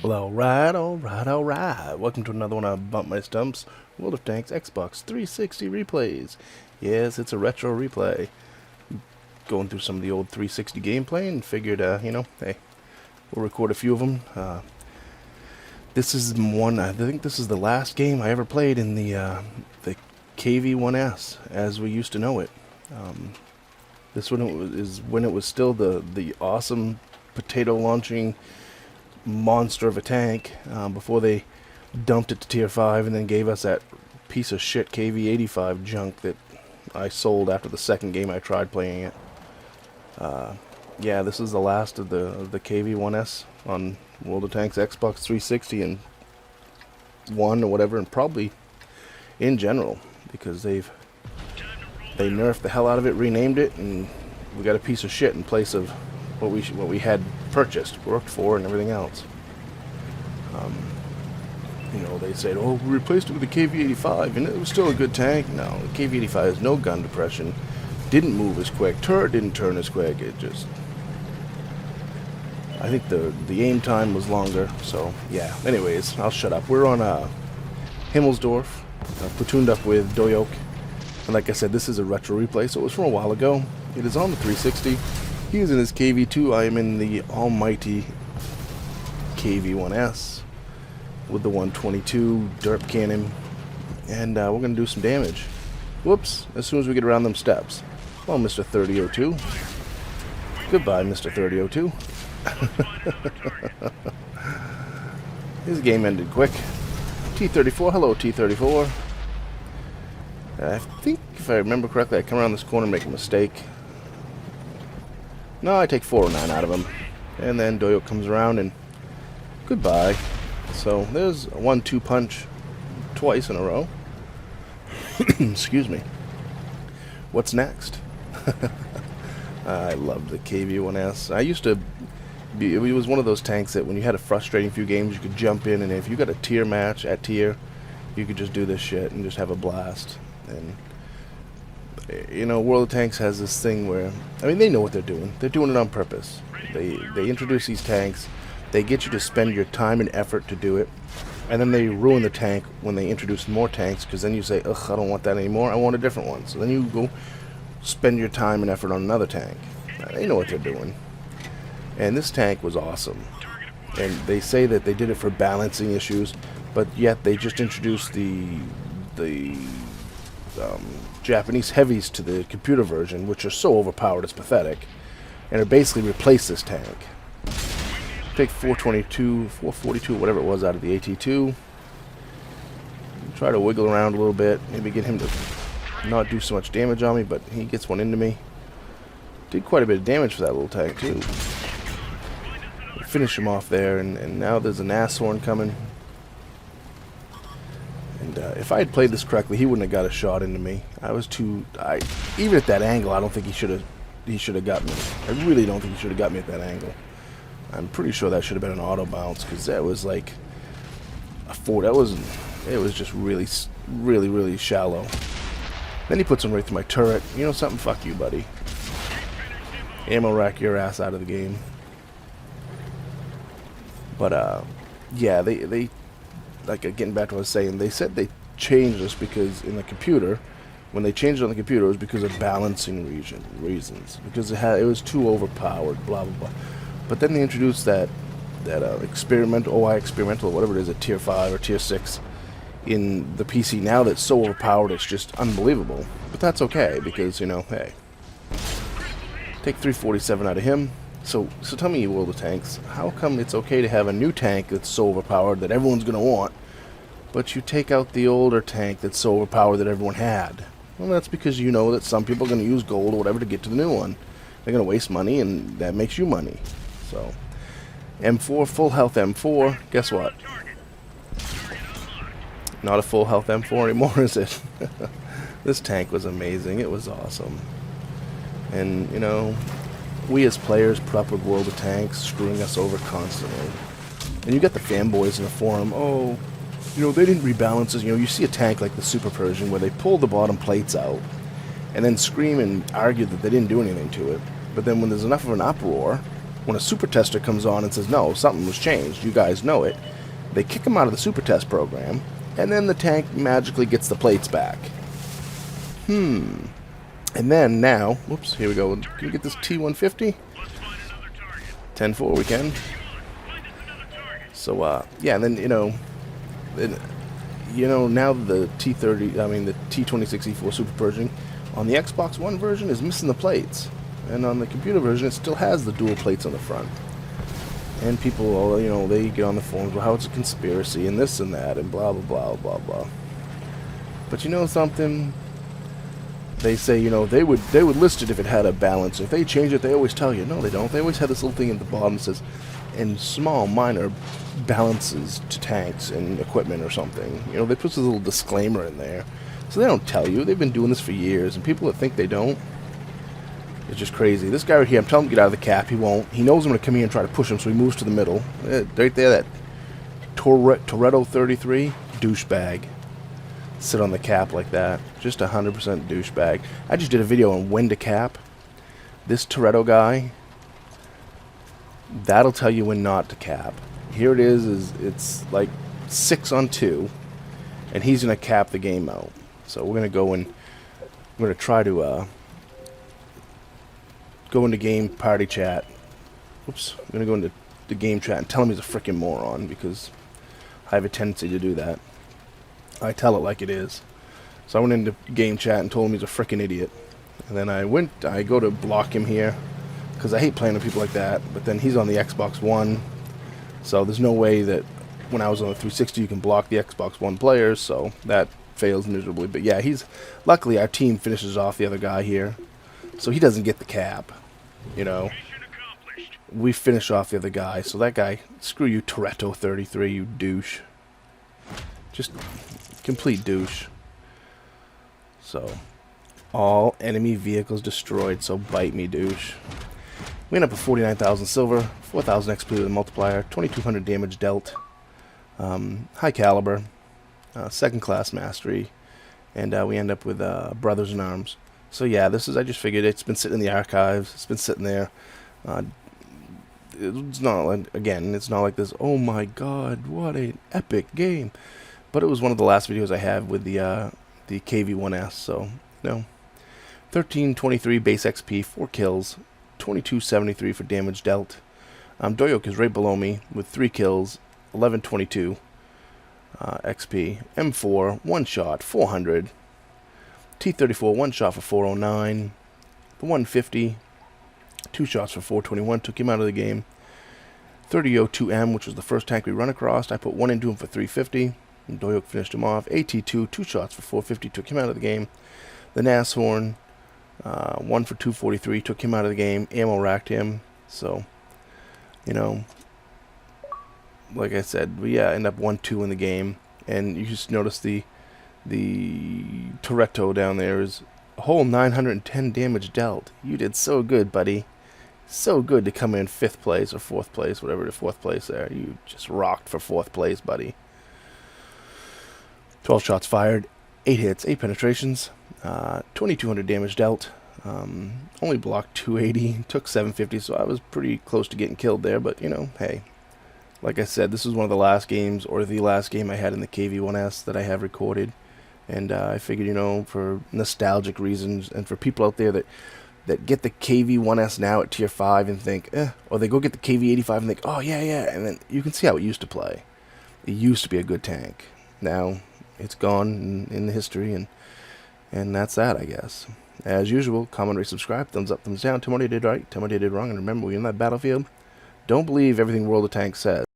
Well, alright, alright, alright. Welcome to another one of Bump My Stump's World of Tanks Xbox 360 replays. Yes, it's a retro replay. Going through some of the old 360 gameplay and figured, hey, we'll record a few of them. This is one, I think this is the last game I ever played in the KV-1S, as we used to know it. This one is when it was still the awesome potato launching monster of a tank, before they dumped it to tier 5 and then gave us that piece of shit KV-85 junk that I sold after the second game I tried playing it. Yeah, this is the last of the KV-1S on World of Tanks Xbox 360 and 1 or whatever, and probably in general, because they nerfed the hell out of it, renamed it, and we got a piece of shit in place of what we had purchased, worked for, and everything else. They said, oh, we replaced it with the KV-85, and it was still a good tank. No, the KV-85 has no gun depression, didn't move as quick, turret didn't turn as quick. It just, I think the aim time was longer. So yeah. Anyways, I'll shut up. We're on Himmelsdorf, platooned up with Doyok, and like I said, this is a retro replay, so it was from a while ago. It is on the 360. He is in his KV-2. I am in the almighty KV-1S with the 122 derp cannon, and we're going to do some damage. Whoops, as soon as we get around them steps. Well, Mr. 3002. Goodbye, Mr. 3002. His game ended quick. T-34, hello T-34. I think, if I remember correctly, I come around this corner and make a mistake. No, I take 409 out of him. And then Doyo comes around and goodbye. So there's a 1-2 punch twice in a row. Excuse me. What's next? I love the KV-1S. I used to be, it was one of those tanks that when you had a frustrating few games, you could jump in, and if you got a tier match at tier, you could just do this shit and just have a blast. And World of Tanks has this thing where, I mean, they know what they're doing. They're doing it on purpose. They introduce these tanks, they get you to spend your time and effort to do it, and then they ruin the tank when they introduce more tanks, because then you say, ugh, I don't want that anymore, I want a different one. So then you go spend your time and effort on another tank. They know what they're doing. And this tank was awesome. And they say that they did it for balancing issues, but yet they just introduced the Japanese heavies to the computer version, which are so overpowered it's pathetic, and it basically replaced this tank. Take 422, 442, whatever it was, out of the AT2. Try to wiggle around a little bit, maybe get him to not do so much damage on me, but he gets one into me. Did quite a bit of damage for that little tank too. Finish him off there, and now there's an ass horn coming. And if I had played this correctly, he wouldn't have got a shot into me. I was too, even at that angle, I don't think he should have got me. I really don't think he should have got me at that angle. I'm pretty sure that should have been an auto bounce, because that was like a 4. It was just really, really, really shallow. Then he puts him right through my turret. You know something? Fuck you, buddy. Ammo rack your ass out of the game. But yeah, they like, getting back to what I was saying, they said they changed this because in the computer, when they changed it on the computer, it was because of balancing reasons, because it was too overpowered, blah blah blah. But then they introduced that experimental, experimental, whatever it is, at tier 5 or tier 6 in the PC now, that's so overpowered it's just unbelievable. But that's okay, because hey, take 347 out of him. So tell me, you World of Tanks, how come it's okay to have a new tank that's so overpowered that everyone's gonna want, but you take out the older tank that's so overpowered that everyone had? Well, that's because you know that some people are gonna use gold or whatever to get to the new one. They're gonna waste money, and that makes you money. So M4, full health M4, guess what? Not a full health M4 anymore, is it? This tank was amazing. It was awesome. And, we as players put up with World of Tanks screwing us over constantly. And you got the fanboys in the forum, oh, they didn't rebalance this. You see a tank like the Super Persian where they pull the bottom plates out and then scream and argue that they didn't do anything to it. But then when there's enough of an uproar, when a super tester comes on and says, no, something was changed, you guys know it, they kick him out of the super test program, and then the tank magically gets the plates back. And then now, whoops, here we go. Can we get this T-150? 10-4, we can. So, yeah, and then, now the the T-26E4 Super Pershing on the Xbox One version is missing the plates. And on the computer version, it still has the dual plates on the front. And people, they get on the forums, well, how it's a conspiracy, and this and that, and blah, blah, blah, blah, blah. But you know something? They say, they would list it if it had a balance. If they change it, they always tell you. No, they don't. They always have this little thing at the bottom that says, in small, minor balances to tanks and equipment or something. They put this little disclaimer in there. So they don't tell you. They've been doing this for years, and people that think they don't, it's just crazy. This guy right here, I'm telling him to get out of the cap. He won't. He knows I'm going to come here and try to push him, so he moves to the middle. Right there, that Toretto 33, douchebag. Sit on the cap like that. Just 100% douchebag. I just did a video on when to cap. This Toretto guy, that'll tell you when not to cap. Here it is it's like 6 on 2, and he's going to cap the game out. So we're going to go and we're going to try to go into game party chat. Oops, I'm going to go into the game chat and tell him he's a freaking moron, because I have a tendency to do that. I tell it like it is. So I went into game chat and told him he's a freaking idiot. And then I go to block him here, because I hate playing with people like that. But then he's on the Xbox One, so there's no way that when I was on the 360 you can block the Xbox One players, so that fails miserably. But yeah, luckily our team finishes off the other guy here, so he doesn't get the cap. We finish off the other guy, so that guy, screw you, Toretto 33, you douche. Just complete douche. So, all enemy vehicles destroyed, so bite me, douche. We end up with 49,000 silver, 4,000 XP with a multiplier, 2,200 damage dealt, high caliber, second class mastery, and we end up with Brothers in Arms. So yeah, I just figured it's been sitting in the archives, it's been sitting there. It's not like this, oh my god, what an epic game. But it was one of the last videos I have with the KV-1S, so, 1323 base XP, 4 kills, 2273 for damage dealt. Doyok is right below me with 3 kills, 1122 XP. M4, 1 shot, 400. T-34, 1 shot for 409. The 150, 2 shots for 421, took him out of the game. 3002M, which was the first tank we run across, I put 1 into him for 350. And Doyok finished him off. AT2, 2 shots for 450, took him out of the game. The Nashorn, 1 for 243, took him out of the game. Ammo racked him. So, like I said, we end up 1-2 in the game. And you just notice the Toretto down there is a whole 910 damage dealt. You did so good, buddy. So good to come in 5th place or 4th place, whatever the 4th place there. You just rocked for 4th place, buddy. 12 shots fired, 8 hits, 8 penetrations, 2,200 damage dealt. Only blocked 280, took 750, so I was pretty close to getting killed there. But hey, like I said, this is one of the last games, or the last game I had in the KV-1S that I have recorded. And I figured, for nostalgic reasons, and for people out there that get the KV-1S now at tier 5 and think, or they go get the KV-85 and think, oh yeah, and then you can see how it used to play. It used to be a good tank. Now it's gone in the history, and that's that, I guess. As usual, comment, rate, subscribe, thumbs up, thumbs down. Tell me what I did right, tell me what I did wrong, and remember, when you're in that battlefield, don't believe everything World of Tanks says.